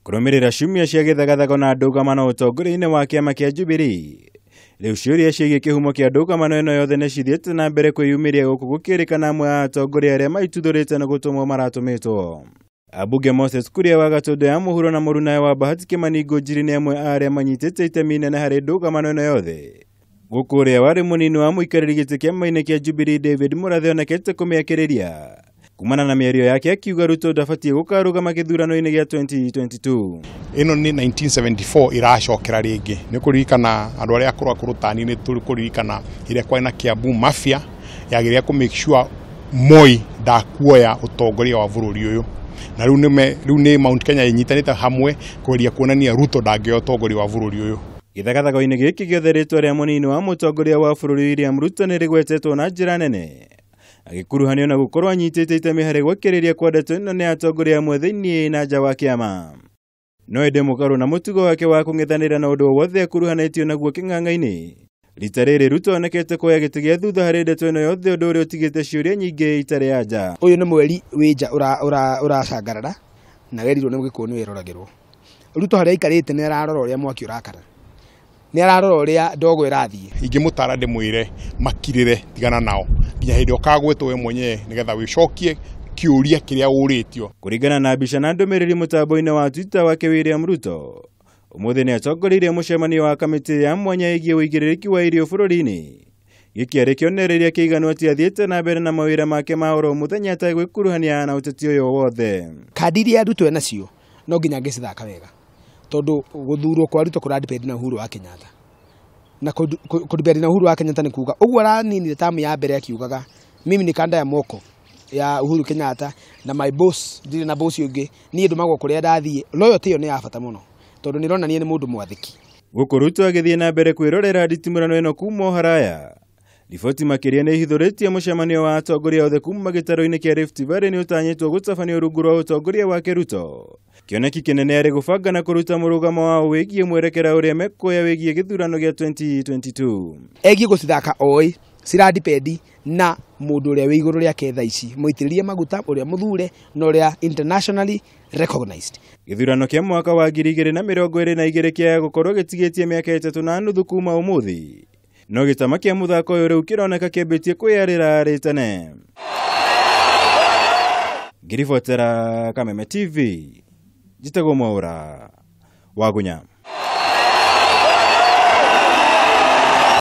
kurumirira ciumia cia Githagathago na ndũgamano ũtongoria-inĩ wa kiama kia Jubilee. Rĩu ciũria ciĩgiĩ kĩhumo kĩa ndũgamano ĩno yothe nĩ cithiĩte na mbere kwĩyumĩria gũkũ gũkĩrĩkana amwe a atongoria arĩa maitũthũrĩte na gũtũmwo maratũmĩtwo. Abunge Moses Kuria wa Gatũndũ ya mũhuro na mũrunawe wa Bahati Kĩmani Ngũnjiri nĩ amwe a arĩa manyitĩte itemi inene harĩ ndũgamano ĩno yothe. Gũkũrĩa wari mũnini wa muikariri giti kiama-ini kia Jubilee David Murathe onekete kũmĩakĩrĩria kumana na miario yake akiuga Ruto ndabatie gũkarũgama githurano-ini gĩa 2022. Ino ni 1974 iracokera ringi ni kuririkana andu aria akuru tani ni turi kuririkana iria kwaina Kiambu mafia yagiria ku make sure Moi ndakuoya utongoria wa bururi uyu na riu ni Mount Kenya inyitanite hamwe kuria kuonania Ruto ndangioya utongoria wa bururi uyu. Githagathago-ini gĩkĩ gĩothe rĩtwa rĩa mũnini wa mũtongoria wa bũrũri William Ruto nĩ rĩgwetetwo na njĩra nene, agĩkuruhanio na gũkorwo anyitĩte itemi harĩ gwakĩrĩria kwa ndeto ĩno nĩ atongoria amwe thĩinĩ na nja wa kĩama. No ĩndĩ mũgarũ na mũtugo wake wa kũng'ethanĩra na ũndũ wothe akuruhanĩtio naguo kĩng'ang'a-inĩ, rita rĩrĩ Ruto onekete kuoya gĩtĩ gĩa thutha harĩ ndeto ĩno yothe, ũndũ ũrĩa ũtigĩte ciũria nyingĩ itarĩ ya nja. Ũyũ nĩ mweri wĩ nja ũracangarara na werirwo nĩ gĩkũũ nĩ weroragĩrwo. Ruto harĩa aikarĩte nĩ ararora ũrĩa mwaki ũrakara, ni ararora uria ndogo irathie. Ingimutara ndimwire makirire tigana nao nginya hindi okagwetwo we mwenyewe nigetha wicokie kiuria kiria uritio. Kuringana na mbica na ndũmĩrĩri mũtambo-inĩ wa Twitter wake William Ruto, ũmũthĩ nĩ atongoririe mũcemanio wa kamĩtĩ ya mwanya ĩgiĩ ũigĩrĩrĩki wa irio bũrũri-inĩ. Gĩkĩ arĩ kĩonereria kĩiganu atĩ athiĩte na mbere na mawĩra make ma oro mũthenya ategwĩkuruhania na ũteti ũyũ wothe. Kandi iria Ruto enacio no nginya angĩcithaka wega, tondu guthurwo kwa Ruto kũradepend na Uhuru wa Kenyatta, na kudepend na Uhuru wa Kenyatta ni kuga ũguo aranini tamu ya mbere akiugaga mimi ni kanda ya moko ya Uhuru Kenyatta na my boss ndire na boss ũngĩ niĩ ndũmagwo kũrĩa ndathie. Loyalty ĩyo nĩ ya bata mũno tondu nĩ ronania nĩ mũndũ mwathĩki. Gũkũ Ruto agĩthiĩ na mbere kwĩrorera nditimũrano ĩno kuma haraya. Riboti makiria nĩ ihithũrĩtie mũcemanio wa atongoria othe kuma gĩtaro-inĩ kĩa Rift Valley nĩ ũtanyĩtwo gũtabanio rungu rwa ũtongoria wake Ruto. Kĩoneki kĩnene arĩ gũbanga na kũruta mũrũgamo wao wĩgiĩ mwerekera ũrĩa mekuoya wĩgiĩ gĩthurano gĩa 2022. Egiĩ gũcithaka oĩ ciradependi na mũndũ ũrĩa wĩ igũrũ rĩake thaa ici, mũitĩrĩrie maguta ũrĩa mũthure na ũrĩa internationally recognized. Githurano kĩa mwaka wa 2022 kĩa gũkorwo gĩtigĩtie mĩaka 3.5 kuma ũmũthĩ, no gĩtama kĩa mũthako ũyũ rĩu kĩroneka kĩambĩtie kwĩyarĩra arĩ tene. Ngiribotera Kameme TV, njĩtagwo Mwaura wa Gunya.